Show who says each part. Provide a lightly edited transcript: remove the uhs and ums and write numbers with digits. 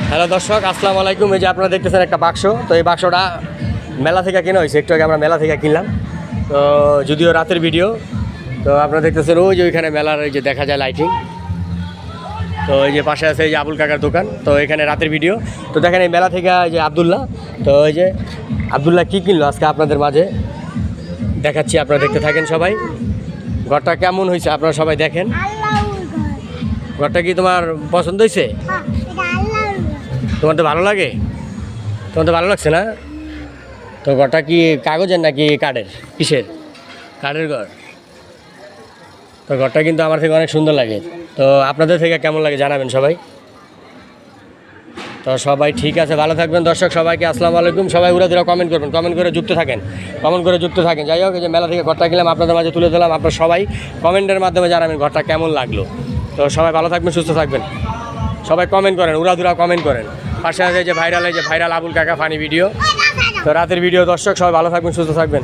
Speaker 1: Hello দর্শক, আসসালামু আলাইকুম। এই যে আপনারা দেখতেছেন একটা বাক্স, তো এই বাক্সটা মেলা থেকে কেনা হয়েছে। একটু আগে আমরা মেলা থেকে কিনলাম, তো যদিও রাতের ভিডিও। তো আপনারা দেখতেছেন ওই যে ওইখানে মেলার এই যে দেখা যায় লাইটিং। তো এই যে পাশে আছে এই যে আবুল কাকার দোকান, তো এখানে রাতের ভিডিও। তো দেখেন এই মেলা থেকে এই যে আবদুল্লাহ, তো ওই যে আবদুল্লাহ কী কিনলো আজকে আপনাদের মাঝে দেখাচ্ছি, আপনারা দেখতে থাকেন সবাই। ঘরটা কেমন হয়েছে আপনারা সবাই দেখেন। ঘরটা কি তোমার পছন্দ হয়েছে? তোমার তো ভালো লাগে? তোমার তো ভালো লাগছে না? তো ঘরটা কি কাগজের নাকি কাঠের? কিসের? কাঠের ঘর। তো ঘরটা কিন্তু আমার থেকে অনেক সুন্দর লাগে। তো আপনাদের থেকে কেমন লাগে জানাবেন সবাই। তো সবাই ঠিক আছে, ভালো থাকবেন দর্শক। সবাইকে আসসালামু আলাইকুম। সবাই উড়াধুরা কমেন্ট করবেন, কমেন্ট করে যুক্ত থাকেন, কমেন্ট করে যুক্ত থাকেন। যাই হোক, এই যে মেলা থেকে ঘরটা কিনলাম আপনাদের মাঝে তুলে দিলাম। আপনারা সবাই কমেন্টের মাধ্যমে জানাবেন ঘরটা কেমন লাগলো। তো সবাই ভালো থাকবেন, সুস্থ থাকবেন। সবাই কমেন্ট করেন, উড়াধুরা কমেন্ট করেন। পাশে আছে যে ভাইরাল আবুল কাকা ফানি ভিডিও। তো রাতের ভিডিও দর্শক, সবাই ভালো থাকবেন, সুস্থ থাকবেন।